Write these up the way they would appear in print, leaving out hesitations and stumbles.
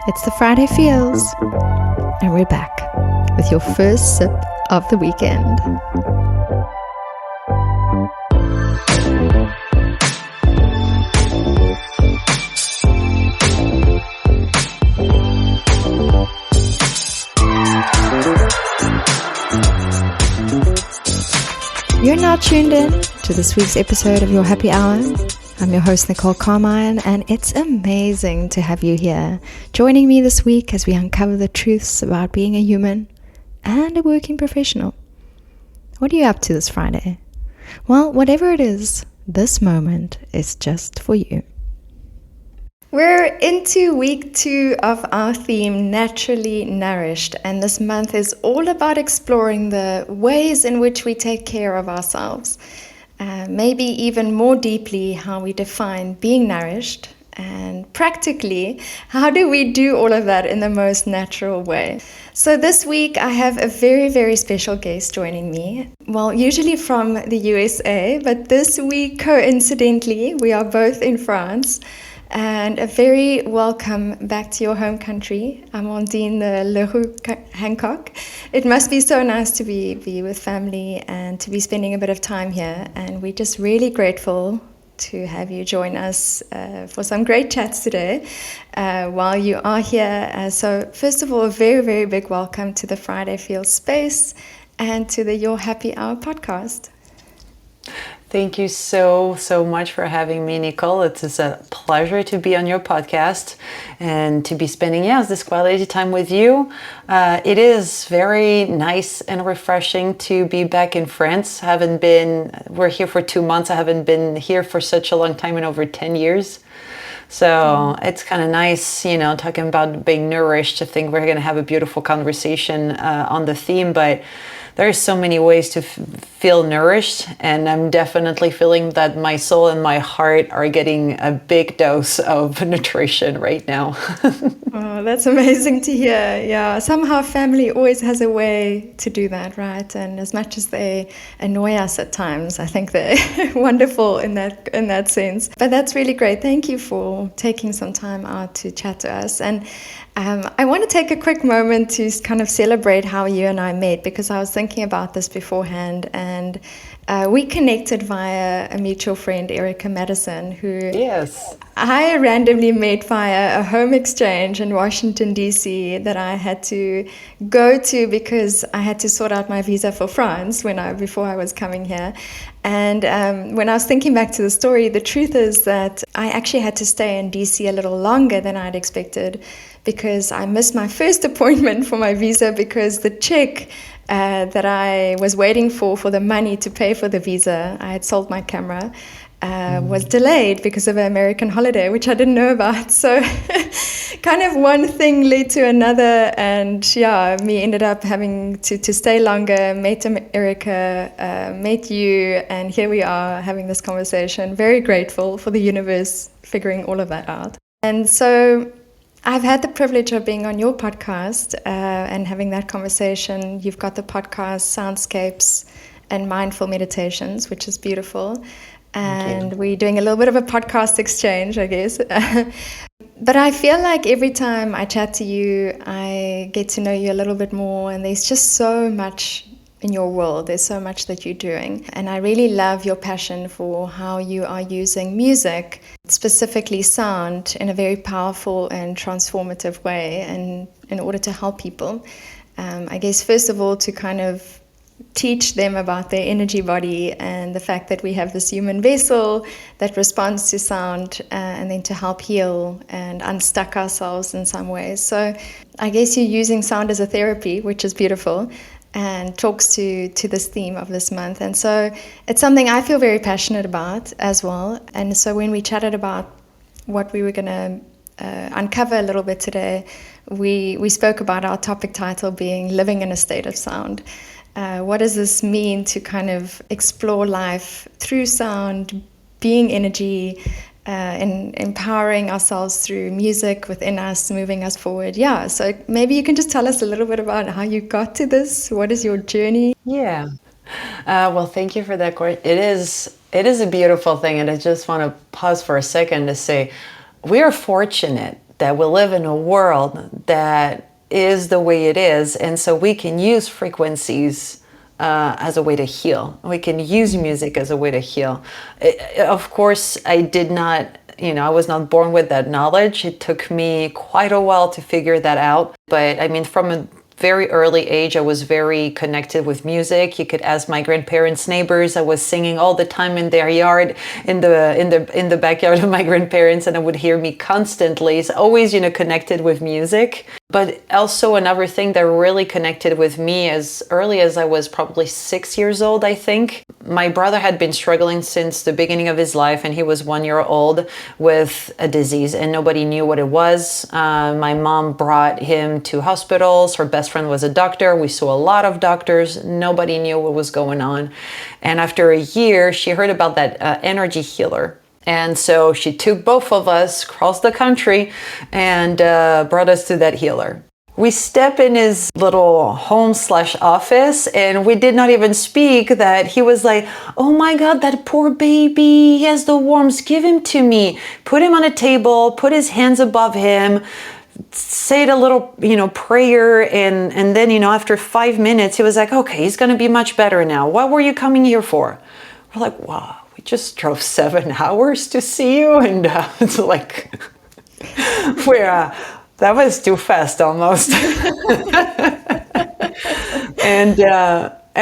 It's the Friday Feels, and we're back with your first sip of the weekend. You're now tuned in to this week's episode of Your Happy Hour. I'm your host, Nicole Carmine, and it's amazing to have you here, joining me this week as we uncover the truths about being a human and a working professional. What are you up to this Friday? Well, whatever it is, this moment is just for you. We're into week 2 of our theme, Naturally Nourished, and this month is all about exploring the ways in which we take care of ourselves. Maybe even more deeply how we define being nourished, and practically how do we do all of that in the most natural way. So this week I have a very, very special guest joining me. Well, usually from the USA, but this week coincidentally we are both in France. And a very welcome back to your home country, Amandine Le Roux Hancock. It must be so nice to be with family and to be spending a bit of time here. And we're just really grateful to have you join us for some great chats today while you are here. So first of all, a very, very big welcome to the Friday Feels space and to the Your Happy Hour podcast. Thank you so much for having me, Nicole. It is a pleasure to be on your podcast and to be spending this quality time with you. It is very nice and refreshing to be back in France. We're here for 2 months. I haven't been here for such a long time, in over 10 years. So it's kind of nice, talking about being nourished. I think we're going to have a beautiful conversation on the theme, but there's so many ways to feel nourished, and I'm definitely feeling that my soul and my heart are getting a big dose of nutrition right now. Oh, that's amazing to hear. Yeah, somehow family always has a way to do that, right? And as much as they annoy us at times, I think they're wonderful in that sense. But that's really great. Thank you for taking some time out to chat to us. And I want to take a quick moment to kind of celebrate how you and I met, because I was thinking about this beforehand, and we connected via a mutual friend, Erica Madison, who I randomly met via a home exchange in Washington, D.C. that I had to go to because I had to sort out my visa for France before I was coming here. And when I was thinking back to the story, the truth is that I actually had to stay in D.C. a little longer than I'd expected, because I missed my first appointment for my visa because the check that I was waiting for the money to pay for the visa, I had sold my camera, was delayed because of an American holiday, which I didn't know about. So kind of one thing led to another, and me ended up having to stay longer, met Erica, met you, and here we are having this conversation. Very grateful for the universe figuring all of that out. And so I've had the privilege of being on your podcast and having that conversation. You've got the podcast Soundscapes and Mindful Meditations, which is beautiful. And we're doing a little bit of a podcast exchange, I guess. But I feel like every time I chat to you, I get to know you a little bit more. And there's just so much in your world. There's so much that you're doing. And I really love your passion for how you are using music, specifically sound, in a very powerful and transformative way, and in order to help people. I guess, first of all, to kind of teach them about their energy body and the fact that we have this human vessel that responds to sound, and then to help heal and unstuck ourselves in some ways. So I guess you're using sound as a therapy, which is beautiful, and talks to this theme of this month. And so it's something I feel very passionate about as well. And so when we chatted about what we were going to uncover a little bit today, we spoke about our topic title being Living in a State of Sound. What does this mean to kind of explore life through sound, being energy, and empowering ourselves through music within us, moving us forward? Yeah, so maybe you can just tell us a little bit about how you got to this. What is your journey? Yeah. Well, thank you for that, Cory. It is a beautiful thing, and I just want to pause for a second to say we are fortunate that we live in a world that is the way it is, and so we can use frequencies as a way to heal. We can use music as a way to heal. Of course, I did not, I was not born with that knowledge. It took me quite a while to figure that out. But I mean, from a very early age, I was very connected with music. You could ask my grandparents' neighbors. I was singing all the time in their yard, in the backyard of my grandparents, and I would hear me constantly. It's always, connected with music. But also another thing that really connected with me as early as I was probably 6 years old, I think. My brother had been struggling since the beginning of his life, and he was 1 year old with a disease, and nobody knew what it was. My mom brought him to hospitals. Her best friend was a doctor. We saw a lot of doctors. Nobody knew what was going on. And after a year, she heard about that energy healer. And so she took both of us across the country and brought us to that healer. We step in his little home/office, and we did not even speak that he was like, "Oh my God, that poor baby, he has the worms, give him to me." Put him on a table, put his hands above him, said a little, prayer. And then, after 5 minutes, he was like, "Okay, he's going to be much better now. What were you coming here for?" We're like, "Wow. Just drove 7 hours to see you," and it's like that was too fast almost. And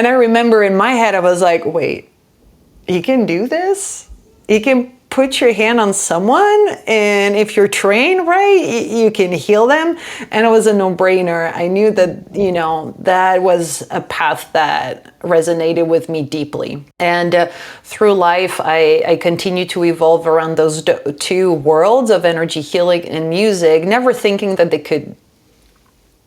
I remember in my head I was like, wait, you can do this? You can put your hand on someone, and if you're trained right, you can heal them. And it was a no-brainer. I knew that, that was a path that resonated with me deeply. And through life, I continue to evolve around those two worlds of energy healing and music, never thinking that they could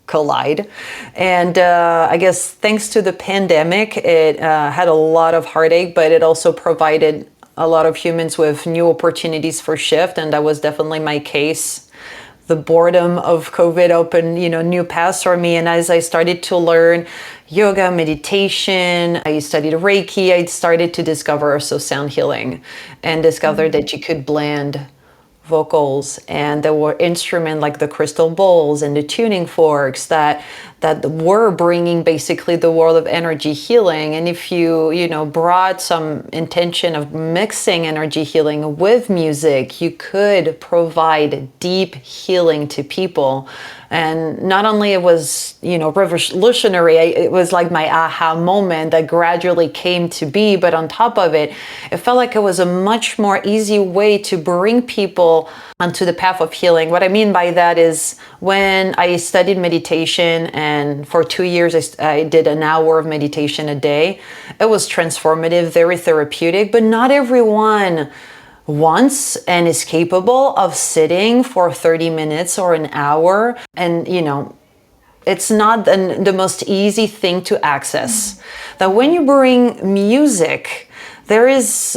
collide. And I guess thanks to the pandemic, it had a lot of heartache, but it also provided a lot of humans with new opportunities for shift, and that was definitely my case. The boredom of COVID opened, new paths for me, and as I started to learn yoga, meditation, I studied Reiki, I started to discover also sound healing, and discovered that you could blend vocals, and there were instruments like the crystal bowls and the tuning forks that were bringing basically the world of energy healing. And if you brought some intention of mixing energy healing with music, you could provide deep healing to people. And not only it was revolutionary, it was like my aha moment that gradually came to be, but on top of it, it felt like it was a much more easy way to bring people onto the path of healing. What I mean by that is when I studied meditation, and for 2 years I did an hour of meditation a day, it was transformative, very therapeutic, but not everyone wants and is capable of sitting for 30 minutes or an hour. And, it's not the most easy thing to access. That when you bring music, there is,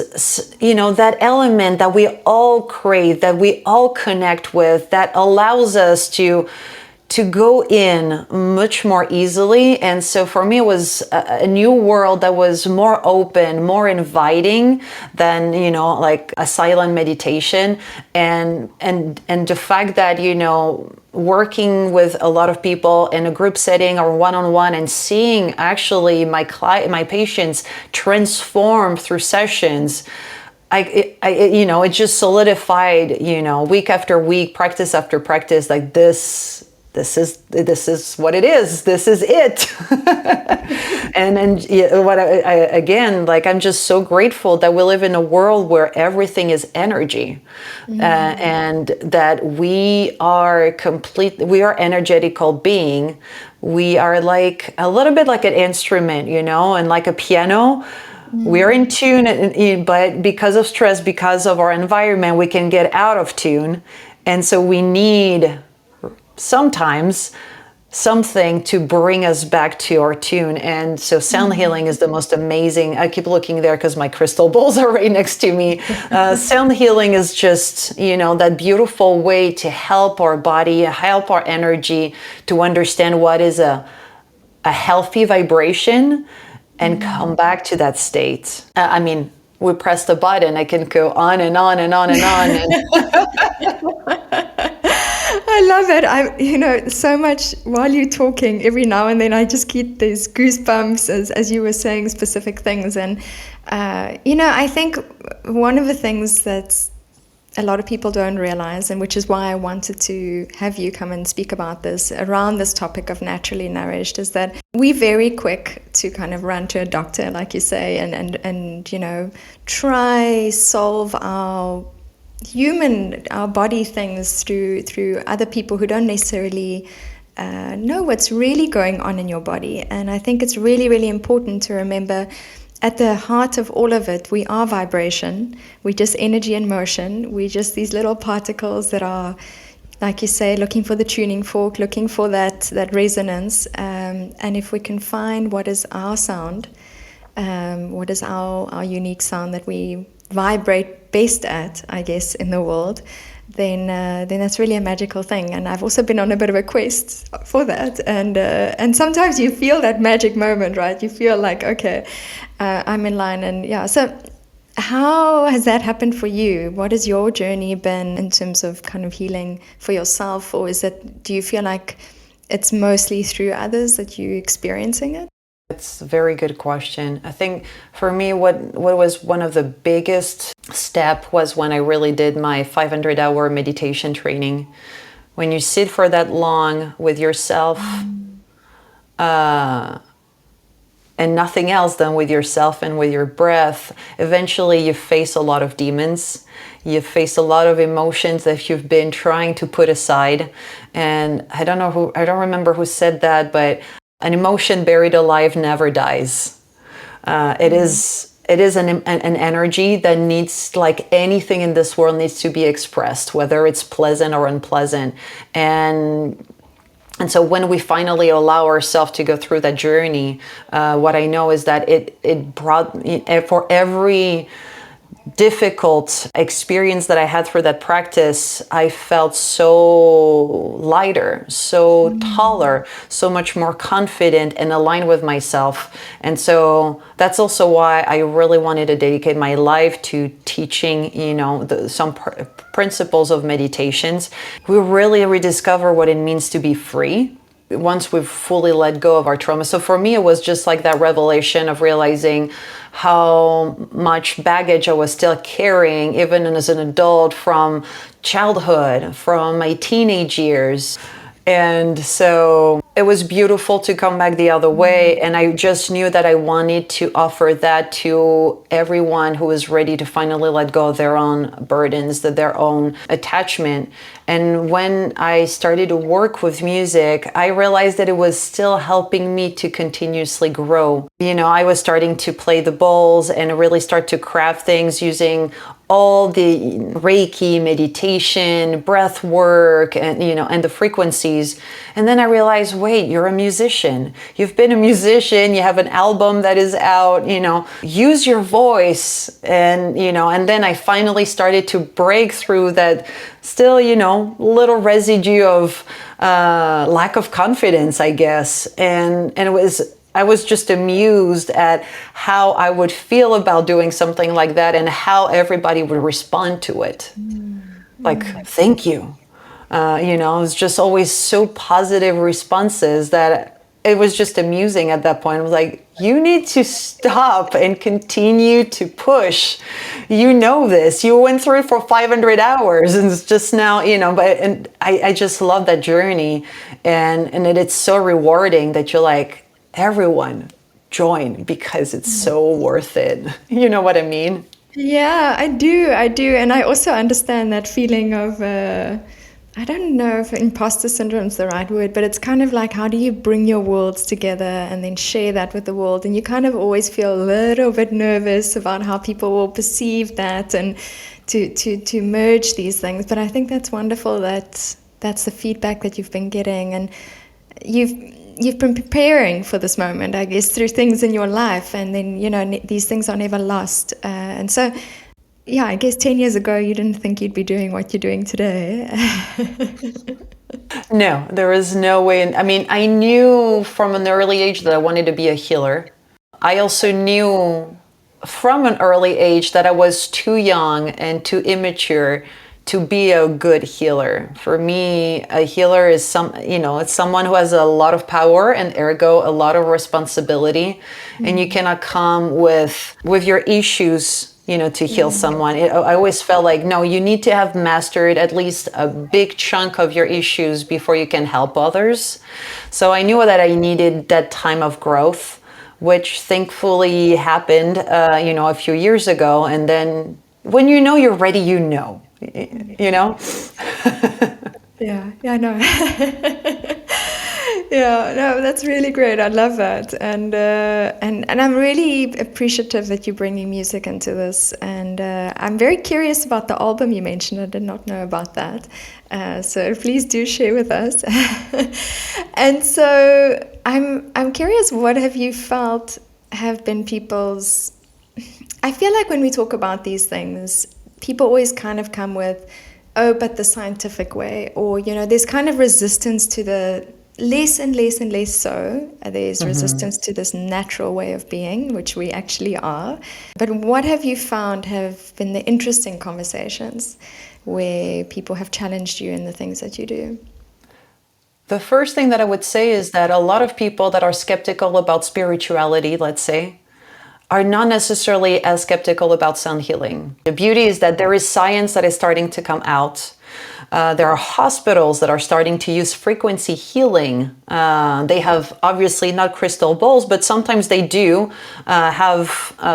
that element that we all crave, that we all connect with, that allows us to go in much more easily. And so for me, it was a new world that was more open, more inviting than, like a silent meditation. And the fact that, working with a lot of people in a group setting or one-on-one, and seeing actually my patients transform through sessions, it just solidified, week after week, practice after practice, like this is what it is. This is it. and what again, like, I'm just so grateful that we live in a world where everything is energy, and that we are energetical being. We are like a little bit like an instrument, and like a piano. We're in tune, but because of stress, because of our environment, we can get out of tune. And so we need sometimes something to bring us back to our tune. And so sound healing is the most amazing. I keep looking there because my crystal bowls are right next to me. Sound healing is just, that beautiful way to help our body, help our energy to understand what is a healthy vibration and come back to that state. We press the button, I can go on and on and on and on. I love it. So much while you're talking, every now and then I just get these goosebumps as you were saying specific things. And, I think one of the things that's a lot of people don't realize, and which is why I wanted to have you come and speak about this around this topic of naturally nourished, is that we're very quick to kind of run to a doctor, like you say, and try solve our body things through other people who don't necessarily know what's really going on in your body. And I think it's really, really important to remember at the heart of all of it, we are vibration. We're just energy in motion. We're just these little particles that are, like you say, looking for the tuning fork, looking for that resonance. And if we can find what is our sound, what is our unique sound that we vibrate best at, I guess, in the world, then that's really a magical thing. And I've also been on a bit of a quest for that. And sometimes you feel that magic moment, right? You feel like, okay, I'm in line. And yeah, so how has that happened for you? What has your journey been in terms of kind of healing for yourself? Or do you feel like it's mostly through others that you're experiencing it? It's a very good question. I think for me, what was one of the biggest step was when I really did my 500-hour meditation training. When you sit for that long with yourself, and nothing else than with yourself and with your breath, eventually you face a lot of demons. You face a lot of emotions that you've been trying to put aside. And I don't remember who said that, but an emotion buried alive never dies. It is an energy that needs, like anything in this world, needs to be expressed, whether it's pleasant or unpleasant. And so when we finally allow ourselves to go through that journey, what I know is that it brought, for every difficult experience that I had through that practice, I felt so lighter, so taller, so much more confident and aligned with myself. And so that's also why I really wanted to dedicate my life to teaching, some principles of meditations. We really rediscover what it means to be free once we've fully let go of our trauma. So for me, it was just like that revelation of realizing how much baggage I was still carrying, even as an adult, from childhood, from my teenage years. And so it was beautiful to come back the other way. And I just knew that I wanted to offer that to everyone who was ready to finally let go of their own burdens, their own attachment. And when I started to work with music, I realized that it was still helping me to continuously grow. I was starting to play the bowls and really start to craft things using all the Reiki, meditation, breath work, and the frequencies. And then I realized, wait, you're a musician. You've been a musician. You have an album that is out, use your voice. And then I finally started to break through that still, little residue of lack of confidence, I guess. And I was just amused at how I would feel about doing something like that and how everybody would respond to it. Like, thank you. It was just always so positive responses that it was just amusing at that point. I was like, you need to stop and continue to push. You know this. You went through it for 500 hours and it's just now, and I just love that journey. And it's so rewarding that you're like, everyone join because it's so worth it. You know what I mean? Yeah, I do. And I also understand that feeling of, I don't know if imposter syndrome is the right word, but it's kind of like, how do you bring your worlds together and then share that with the world? And you kind of always feel a little bit nervous about how people will perceive that and to merge these things. But I think that's wonderful that that's the feedback that you've been getting. And you've been preparing for this moment, I guess, through things in your life, and then these things are never lost. And so, yeah, I guess 10 years ago you didn't think you'd be doing what you're doing today. No, there is no way. I mean, I knew from an early age that I wanted to be a healer. I also knew from an early age that I was too young and too immature to be a good healer. For me, a healer is it's someone who has a lot of power and ergo a lot of responsibility, and you cannot come with your issues, to heal someone. I always felt like, no, you need to have mastered at least a big chunk of your issues before you can help others. So I knew that I needed that time of growth, which thankfully happened, a few years ago. And then when you're ready, Yeah, I know. Yeah, no, that's really great. I love that, and I'm really appreciative that you're bringing music into this. And I'm very curious about the album you mentioned. I did not know about that, so please do share with us. And so I'm curious. What have you felt have been people's? I feel like when we talk about these things, people always kind of come with, oh, but the scientific way, or there's kind of resistance to the less and less and less so. There's resistance to this natural way of being, which we actually are. But what have you found have been the interesting conversations where people have challenged you in the things that you do? The first thing that I would say is that a lot of people that are skeptical about spirituality, let's say, are not necessarily as skeptical about sound healing. The beauty is that there is science that is starting to come out. There are hospitals that are starting to use frequency healing. They have obviously not crystal balls, but sometimes they do have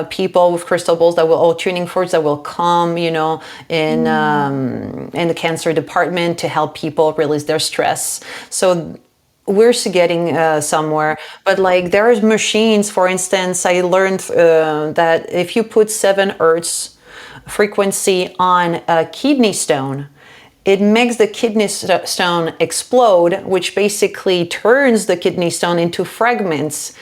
people with crystal balls or tuning forks that will come, in the cancer department to help people release their stress. So we're getting somewhere, but like there's machines, for instance, I learned that if you put 7 hertz frequency on a kidney stone, it makes the kidney stone explode, which basically turns the kidney stone into fragments.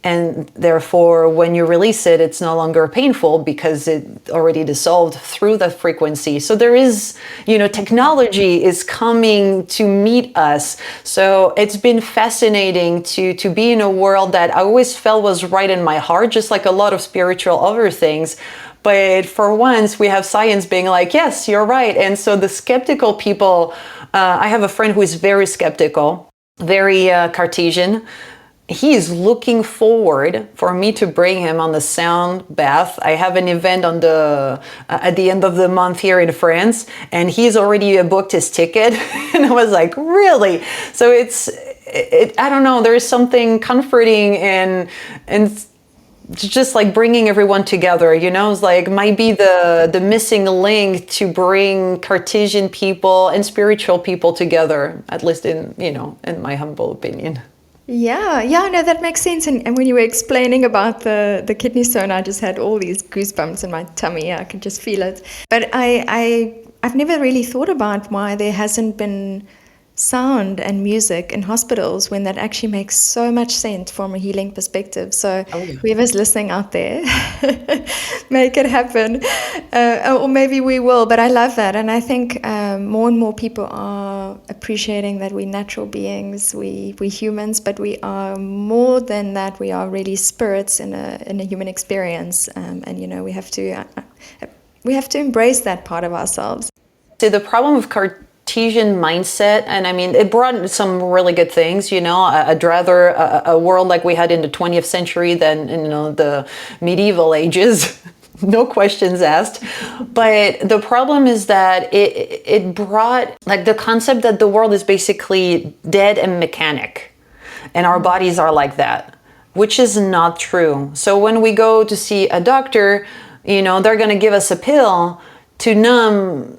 And therefore, when you release it, it's no longer painful because it already dissolved through the frequency. So there is, technology is coming to meet us. So it's been fascinating to be in a world that I always felt was right in my heart, just like a lot of spiritual other things. But for once, we have science being like, yes, you're right. And so the skeptical people, I have a friend who is very skeptical, very Cartesian. He is looking forward for me to bring him on the sound bath. I have an event at the end of the month here in France, and he's already booked his ticket. And I was like, really? So I don't know, there is something comforting and just like bringing everyone together, it's like might be the missing link to bring Cartesian people and spiritual people together, at least in my humble opinion. Yeah, no, that makes sense. And when you were explaining about the kidney stone, I just had all these goosebumps in my tummy. I could just feel it. But I've never really thought about why there hasn't been sound and music in hospitals when that actually makes so much sense from a healing perspective. So whoever's listening out there, make it happen. Or maybe we will, but I love that. And I think more and more people are appreciating that we're natural beings, we're humans, but we are more than that. We are really spirits in a human experience. And we have to embrace that part of ourselves. So the problem with Cartesian mindset, and I mean, it brought some really good things, I'd rather a world like we had in the 20th century than, the medieval ages, no questions asked. But the problem is that it brought like the concept that the world is basically dead and mechanic, and our bodies are like that, which is not true. So when we go to see a doctor, they're going to give us a pill to numb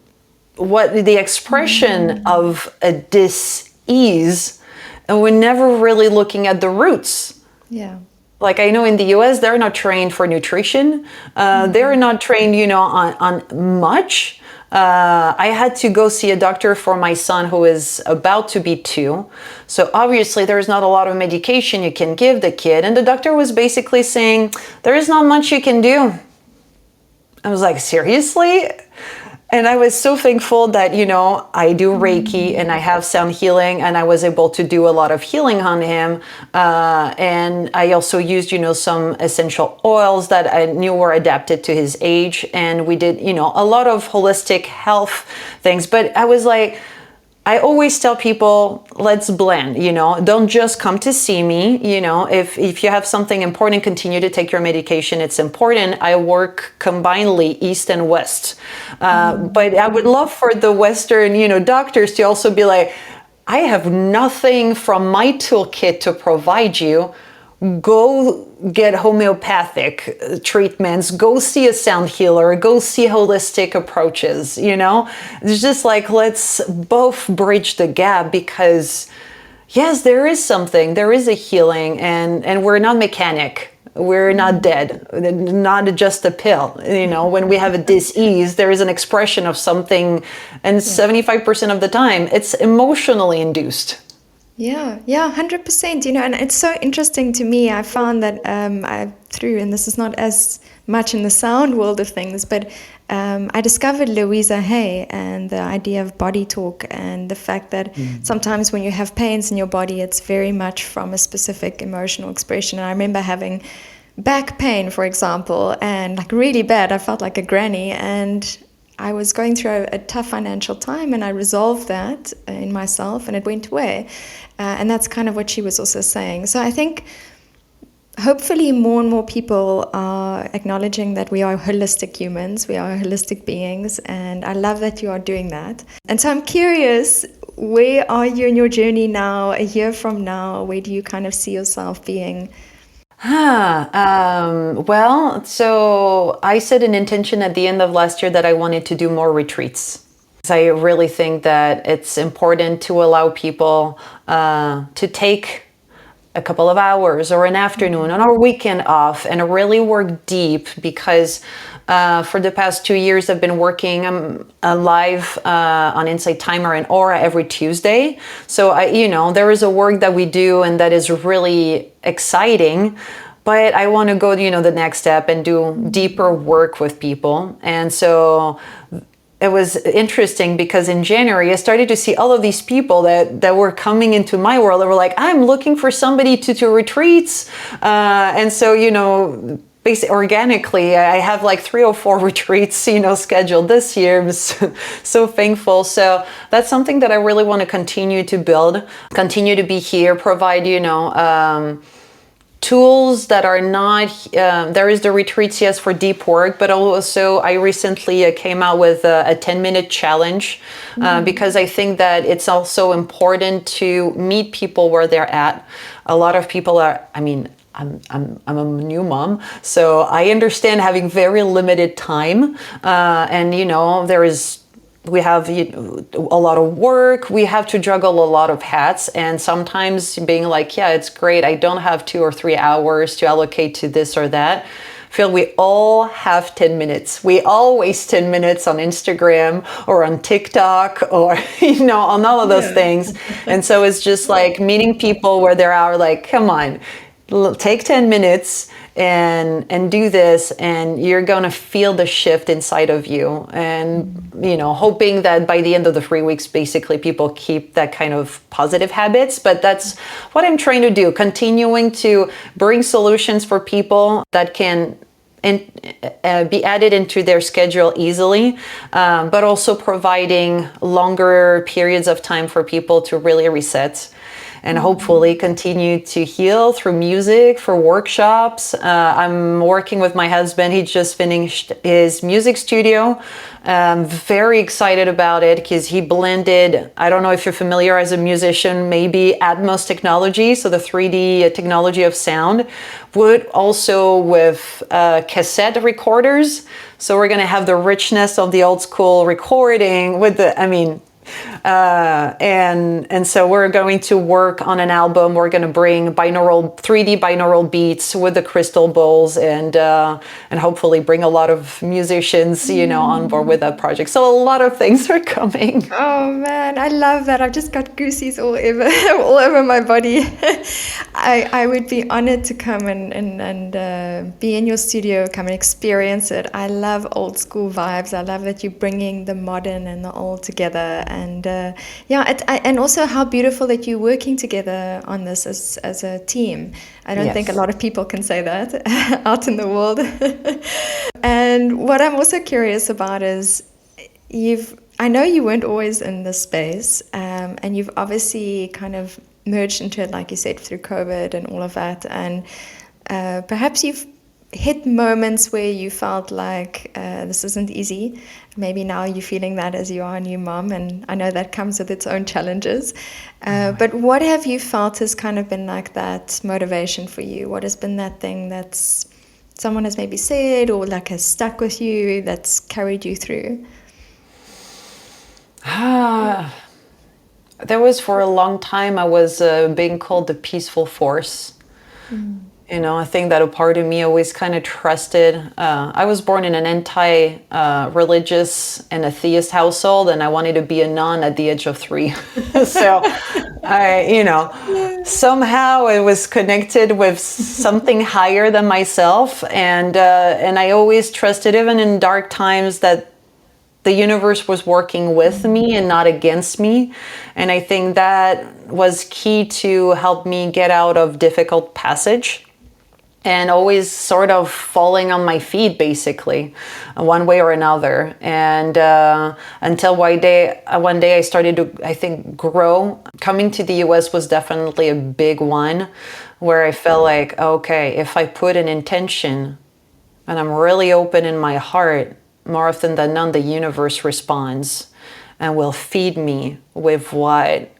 what the expression of a dis-ease, and we're never really looking at the roots. Yeah. Like I know in the US, they're not trained for nutrition. They're not trained, on much. I had to go see a doctor for my son who is about to be 2. So obviously there's not a lot of medication you can give the kid. And the doctor was basically saying, there is not much you can do. I was like, seriously? And I was so thankful that, I do Reiki and I have sound healing, and I was able to do a lot of healing on him. And I also used, some essential oils that I knew were adapted to his age. And we did, a lot of holistic health things. But I was like, I always tell people, let's blend, don't just come to see me. If you have something important, continue to take your medication. It's important. I work combinedly East and West. But I would love for the Western, doctors to also be like, I have nothing from my toolkit to provide you. Go get homeopathic treatments, go see a sound healer, go see holistic approaches, It's just like, let's both bridge the gap, because yes, there is a healing, and we're not mechanic. We're not dead, not just a pill. When we have a dis-ease, there is an expression of something, and 75% of the time, it's emotionally induced. Yeah, 100%. And it's so interesting to me. I found that and this is not as much in the sound world of things, but I discovered Louisa Hay and the idea of body talk, and the fact that sometimes when you have pains in your body, it's very much from a specific emotional expression. And I remember having back pain, for example, and like really bad. I felt like a granny, and I was going through a tough financial time, and I resolved that in myself, and it went away. And that's kind of what she was also saying. So I think hopefully more and more people are acknowledging that we are holistic humans, we are holistic beings, and I love that you are doing that. And so I'm curious, where are you in your journey now, a year from now? Where do you kind of see yourself being? Well, so I set an intention at the end of last year that I wanted to do more retreats. I really think that it's important to allow people to take a couple of hours or an afternoon on our weekend off and really work deep, because for the past 2 years I've been working live on Insight Timer and Aura every Tuesday. So there is a work that we do and that is really exciting, but I want to go the next step and do deeper work with people. And so it was interesting, because in January I started to see all of these people that were coming into my world. They were like, I'm looking for somebody to do retreats. And so, basically organically, I have like 3 or 4 retreats, scheduled this year. I'm so thankful. So that's something that I really want to continue to build, continue to be here, provide, tools that are not, there is the retreats, yes, for deep work, but also I recently came out with a 10-minute challenge, because I think that it's also important to meet people where they're at. A lot of people are, I'm a new mom, so I understand having very limited time, and we have a lot of work, we have to juggle a lot of hats, and sometimes being like, yeah, it's great, I don't have 2 or 3 hours to allocate to this or that. Phil, we all have 10 minutes. We all waste 10 minutes on Instagram or on TikTok or, on all of those things. And so it's just like meeting people where they are, like, come on, take 10 minutes and do this, and you're going to feel the shift inside of you. And, hoping that by the end of the 3 weeks, basically people keep that kind of positive habits. But that's what I'm trying to do, continuing to bring solutions for people that can be added into their schedule easily, but also providing longer periods of time for people to really reset and hopefully continue to heal through music, for workshops. I'm working with my husband. He just finished his music studio. I'm very excited about it, because he blended, I don't know if you're familiar as a musician, maybe Atmos technology, so the 3D technology of sound, but also with cassette recorders. So we're gonna have the richness of the old school recording with And so we're going to work on an album. We're going to bring 3D binaural beats with the crystal bowls, and hopefully bring a lot of musicians, on board with that project. So a lot of things are coming. Oh man, I love that. I've just got goosies all over all over my body. I would be honored to come and be in your studio, come and experience it. I love old school vibes. I love that you're bringing the modern and the old together, and and also how beautiful that you're working together on this as a team. I don't think a Yes. lot of people can say that out in the world. And what I'm also curious about is I know you weren't always in this space, and you've obviously kind of merged into it, like you said, through COVID and all of that. And perhaps you've hit moments where you felt like this isn't easy. Maybe now you're feeling that as you are a new mom, and I know that comes with its own challenges. But what have you felt has kind of been like that motivation for you? What has been that thing that's someone has maybe said or like has stuck with you, that's carried you through? There was, for a long time, I was being called the peaceful force. I think that a part of me always kind of trusted. I was born in an anti-religious and atheist household, and I wanted to be a nun at the age of 3. So somehow it was connected with something higher than myself. And I always trusted, even in dark times, that the universe was working with me and not against me. And I think that was key to help me get out of difficult passage, and always sort of falling on my feet, basically, one way or another. And until one day I started to, I think, grow. Coming to the US was definitely a big one, where I felt like, okay, if I put an intention and I'm really open in my heart, more often than not, the universe responds and will feed me with what,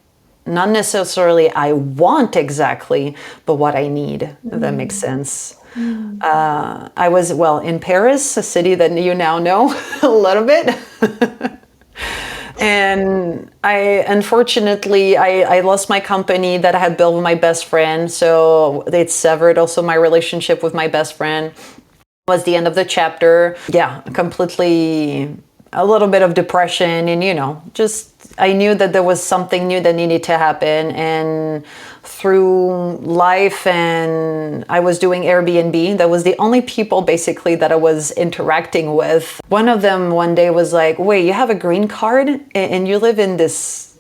not necessarily I want exactly, but what I need, if that makes sense. I was, in Paris, a city that you now know a little bit. And unfortunately, I lost my company that I had built with my best friend. So it severed also my relationship with my best friend. Was the end of the chapter. Yeah, completely, a little bit of depression, and just I knew that there was something new that needed to happen. And through life, and I was doing Airbnb. That was the only people basically that I was interacting with. One of them one day was like, "Wait, you have a green card and you live in this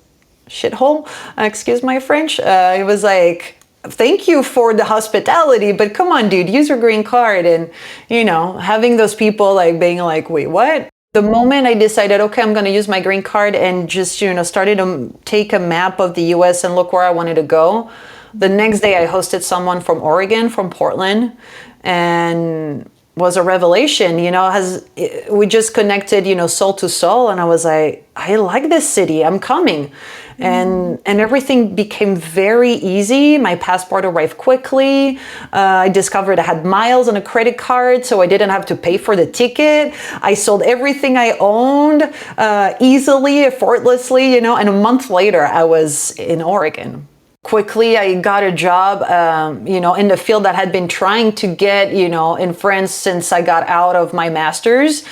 shithole?" Excuse my French. It was like, thank you for the hospitality, but come on, dude, use your green card. And, having those people like being like, wait, what? The moment I decided, okay, I'm going to use my green card, and just, started to take a map of the US and look where I wanted to go. The next day I hosted someone from Oregon, from Portland, and was a revelation. We just connected, soul to soul. And I was like, I like this city, I'm coming. And everything became very easy. My passport arrived quickly. I discovered I had miles on a credit card, so I didn't have to pay for the ticket. I sold everything I owned easily, effortlessly, and a month later I was in Oregon. Quickly, I got a job, in the field that I had been trying to get, in France since I got out of my master's.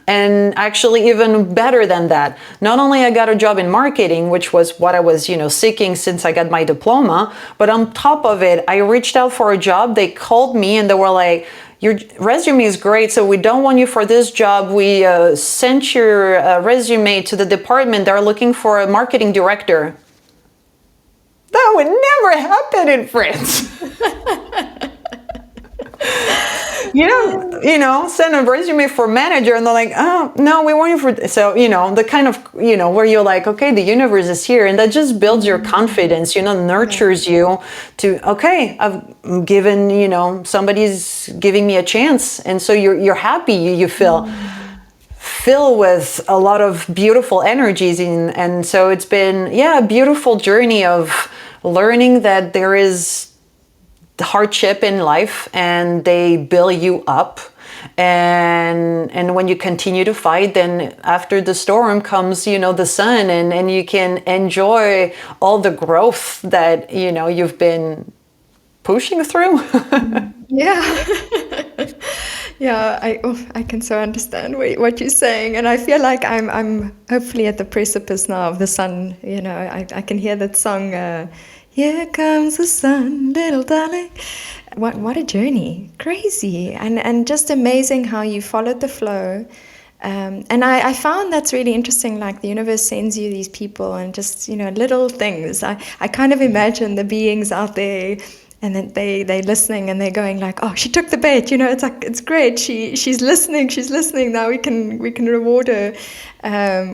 And actually, even better than that, not only I got a job in marketing, which was what I was, seeking since I got my diploma, but on top of it, I reached out for a job. They called me and they were like, your resume is great, so we don't want you for this job. We sent your resume to the department. They're looking for a marketing director. That would never happen in France. Send a resume for manager, and they're like, oh, no, we want you for... So, the kind of, where you're like, okay, the universe is here, and that just builds your confidence, nurtures you to, okay, I've given, somebody's giving me a chance. And so you're happy, you feel filled with a lot of beautiful energies. And so it's been, a beautiful journey of learning that there is hardship in life, and they build you up, and when you continue to fight, then after the storm comes, you know, the sun, and you can enjoy all the growth that, you know, you've been pushing through. Yeah. Yeah, I can so understand what you're saying, and I feel like I'm hopefully at the precipice now of the sun. You know, I can hear that song. Here comes the sun, little darling. What a journey, crazy, and just amazing how you followed the flow. And I found that's really interesting. Like the universe sends you these people, and just, you know, little things. I kind of imagine the beings out there, and then they're listening, and they're going like, oh, she took the bait, you know, it's like, it's great, she's listening, now we can reward her,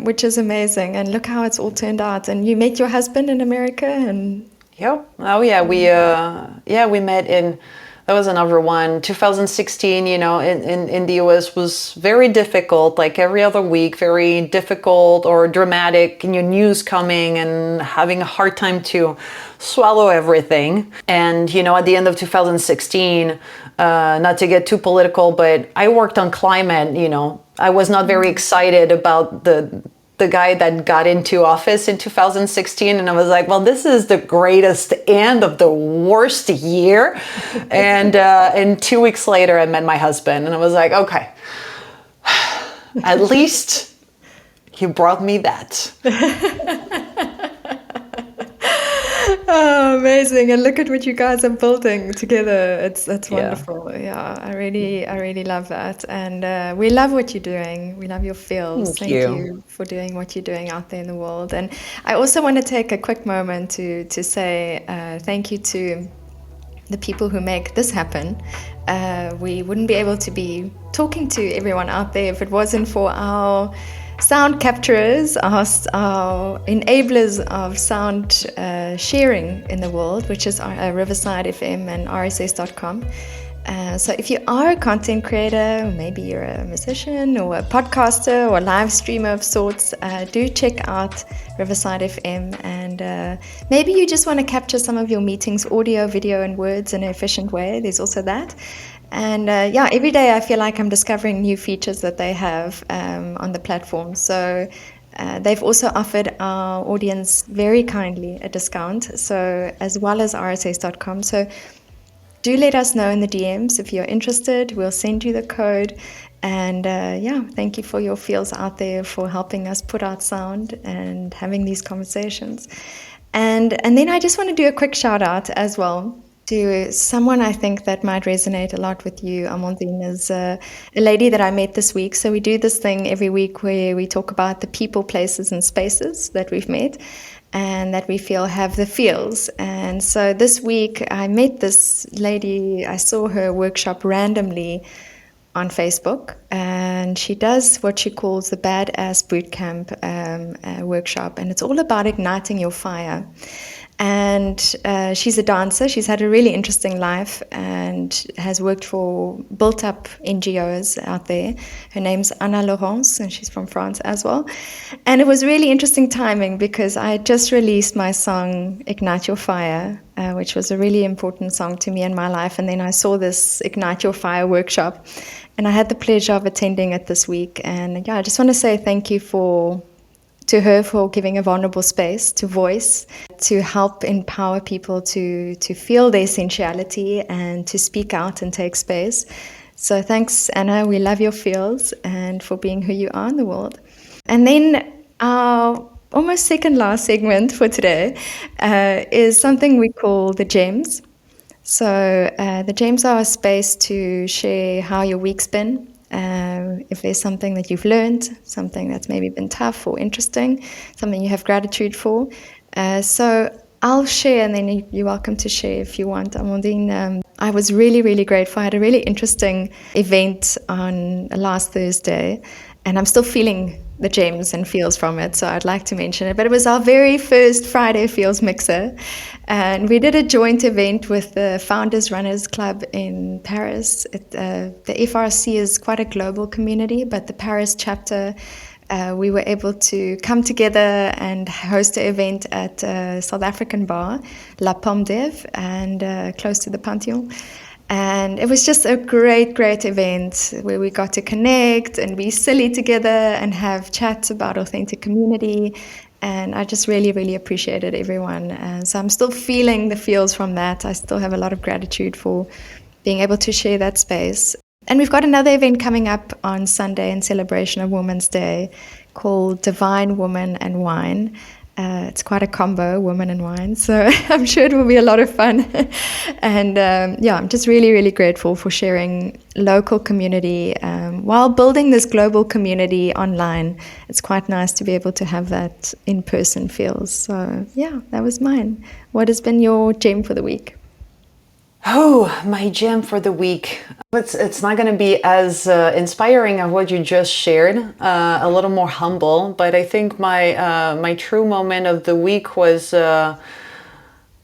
which is amazing. And look how it's all turned out. And you met your husband in America, and Yep. Oh yeah, we met in, that was another one, 2016. You know, in the US was very difficult, like every other week, very difficult or dramatic, you know, news coming, and having a hard time to swallow everything. And, you know, at the end of 2016, not to get too political, but I worked on climate. You know, I was not very excited about the guy that got into office in 2016, and I was like, well, this is the greatest and of the worst year. And 2 weeks later I met my husband, and I was like, okay, at least he brought me that. oh, amazing. And look at what you guys are building together. That's Yeah. wonderful. Yeah, I really love that. And we love what you're doing. We love your feels. Thank Thank you. you for doing what you're doing out there in the world. And I also want to take a quick moment to say thank you to the people who make this happen. We wouldn't be able to be talking to everyone out there if it wasn't for our sound capturers, our enablers of sound sharing in the world, which is Riverside FM and RSS.com. So if you are a content creator, maybe you're a musician or a podcaster or a live streamer of sorts, do check out Riverside FM, and maybe you just want to capture some of your meetings, audio, video, and words in an efficient way. There's also that. And yeah, every day I feel like I'm discovering new features that they have on the platform. So they've also offered our audience very kindly a discount, so as well as RSS.com. So do let us know in the DMs if you're interested. We'll send you the code. And yeah, thank you for your feels out there, for helping us put out sound and having these conversations. And then I just want to do a quick shout out as well to someone I think that might resonate a lot with you, Amandine, is a lady that I met this week. So we do this thing every week where we talk about the people, places, and spaces that we've met and that we feel have the feels. And so this week I met this lady. I saw her workshop randomly on Facebook, and she does what she calls the Badass Bootcamp workshop, and it's all about igniting your fire. And she's a dancer. She's had a really interesting life and has worked for built up NGOs out there. Her name's Anna Laurence, and she's from France as well. And it was really interesting timing because I had just released my song Ignite Your Fire, which was a really important song to me in my life. And then I saw this Ignite Your Fire workshop, and I had the pleasure of attending it this week. And yeah, I just want to say thank you to her for giving a vulnerable space to voice, to help empower people to feel their essentiality and to speak out and take space. So thanks, Anna. We love your feels and for being who you are in the world. And then our almost second last segment for today is something we call the gems. So the gems are a space to share how your week's been. If there's something that you've learned, something that's maybe been tough or interesting, something you have gratitude for. So I'll share, and then you're welcome to share if you want, Amandine. I was really, really grateful. I had a really interesting event on last Thursday, and I'm still feeling the gems and feels from it, so I'd like to mention it. But it was our very first Friday Feels Mixer, and we did a joint event with the Founders Runners Club in Paris. The FRC is quite a global community, but the Paris chapter, we were able to come together and host an event at a South African bar, La Pomme d'Ève, and close to the Pantheon. And it was just a great, great event where we got to connect and be silly together and have chats about authentic community. And I just really, really appreciated everyone. And so I'm still feeling the feels from that. I still have a lot of gratitude for being able to share that space. And we've got another event coming up on Sunday in celebration of Women's Day called Divine Woman and Wine. It's quite a combo, woman and wine. So I'm sure it will be a lot of fun. And I'm just really, really grateful for sharing local community while building this global community online. It's quite nice to be able to have that in-person feels. So yeah, that was mine. What has been your gem for the week? Oh, my gem for the week. It's not going to be as inspiring as what you just shared, a little more humble, but I think my true moment of the week was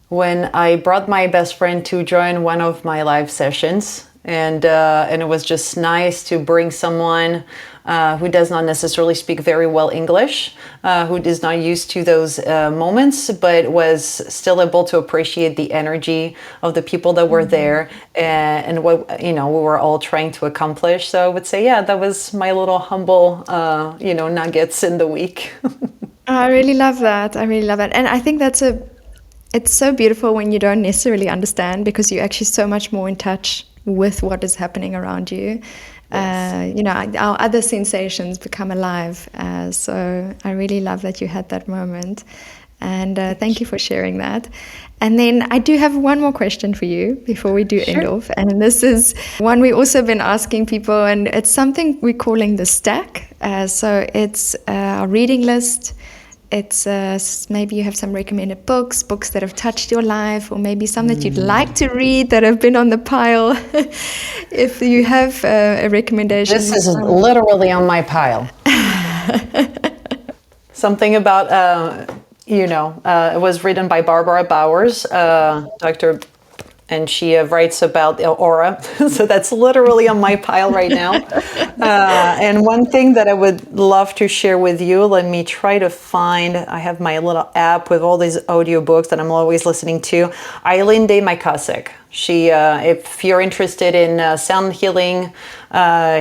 when I brought my best friend to join one of my live sessions. And it was just nice to bring someone who does not necessarily speak very well English, who is not used to those moments, but was still able to appreciate the energy of the people that were there and what we were all trying to accomplish. So I would say, yeah, that was my little humble, nuggets in the week. I really love that. I really love it. And I think it's so beautiful when you don't necessarily understand, because you're actually so much more in touch with what is happening around you. Yes. Our other sensations become alive. So I really love that you had that moment. And thank you for sharing that. And then I do have one more question for you before we do end off. And this is one we've also been asking people, and it's something we're calling the stack. So it's a reading list. It's maybe you have some recommended books that have touched your life, or maybe some that you'd like to read that have been on the pile. If you have a recommendation. This is literally on my pile. Something about, it was written by Barbara Bowers, Dr. And she writes about aura. So that's literally on my pile right now. And one thing that I would love to share with you, let me try to find, I have my little app with all these audiobooks that I'm always listening to. Eileen de Maikasek. She, if you're interested in sound healing,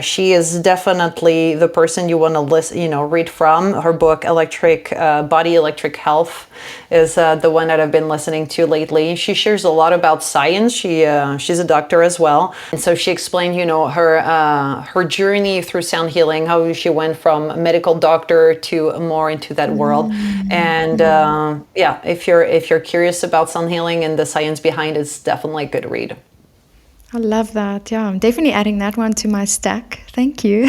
she is definitely the person you want to listen, read from. Her book, Body Electric Health, is the one that I've been listening to lately. She shares a lot about science. She's a doctor as well, and so she explained, her journey through sound healing, how she went from a medical doctor to more into that world. And if you're curious about sound healing and the science behind it, it's definitely a good read. I love that. Yeah, I'm definitely adding that one to my stack. Thank you.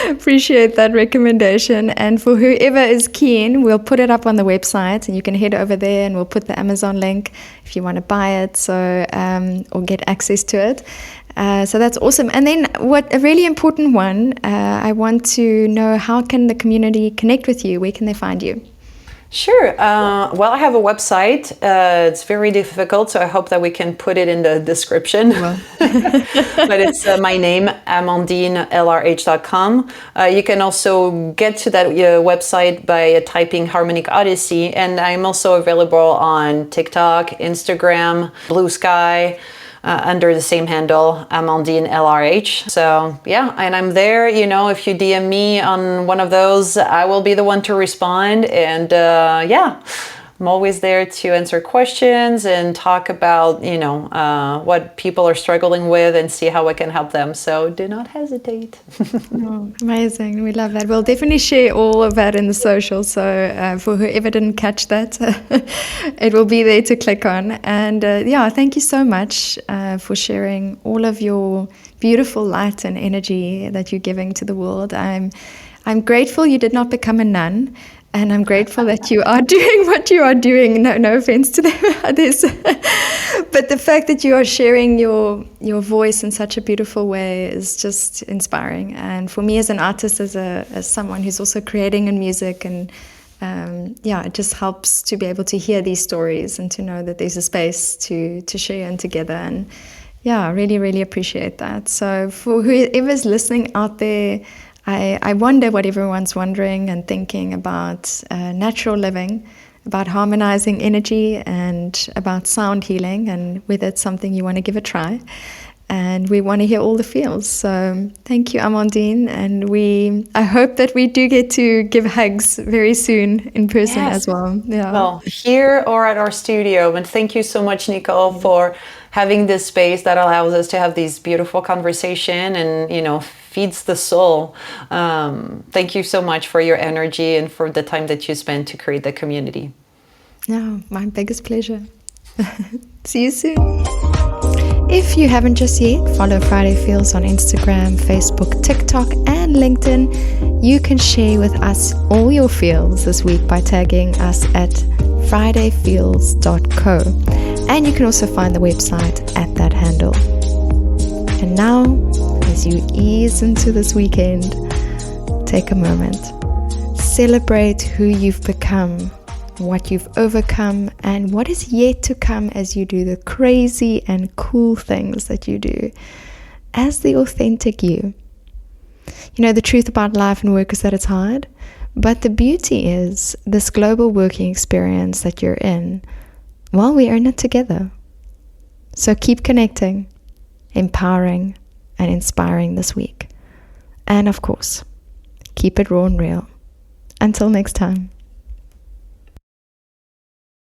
Appreciate that recommendation. And for whoever is keen, we'll put it up on the website, and you can head over there and we'll put the Amazon link if you want to buy it, or get access to it. So that's awesome. And then a really important one, I want to know, how can the community connect with you? Where can they find you? Sure. Well, I have a website. It's very difficult, so I hope that we can put it in the description. Well. But it's my name, AmandineLRH.com. You can also get to that website by typing Harmonic Odyssey. And I'm also available on TikTok, Instagram, Blue Sky, under the same handle, Amandine LRH. So yeah, and I'm there, if you DM me on one of those, I will be the one to respond. And I'm always there to answer questions and talk about, what people are struggling with and see how I can help them. So do not hesitate. Oh, amazing. We love that. We'll definitely share all of that in the social. So for whoever didn't catch that, it will be there to click on. And thank you so much for sharing all of your beautiful light and energy that you're giving to the world. I'm grateful you did not become a nun. And I'm grateful that you are doing what you are doing. No offense to the others. But the fact that you are sharing your voice in such a beautiful way is just inspiring. And for me as an artist, as someone who's also creating in music, and it just helps to be able to hear these stories and to know that there's a space to share in together. And I really, really appreciate that. So for whoever's listening out there, I wonder what everyone's wondering and thinking about natural living, about harmonizing energy and about sound healing, and whether it's something you want to give a try. And we want to hear all the feels. So thank you, Amandine. And I hope that we do get to give hugs very soon in person as well. Yeah. Well, here or at our studio. And thank you so much, Nicole, for having this space that allows us to have these beautiful conversation and, feeds the soul. Thank you so much for your energy and for the time that you spend to create the community. No, my biggest pleasure. See you soon. If you haven't just yet, follow Friday Feels on Instagram, Facebook, TikTok, and LinkedIn. You can share with us all your feels this week by tagging us at fridayfeels.co. And you can also find the website at that handle. And now, as you ease into this weekend, take a moment. Celebrate who you've become, what you've overcome, and what is yet to come as you do the crazy and cool things that you do as the authentic you. The truth about life and work is that it's hard, but the beauty is this global working experience that you're in, well, we earn it together. So keep connecting, empowering, and inspiring this week. And of course, keep it raw and real. Until next time.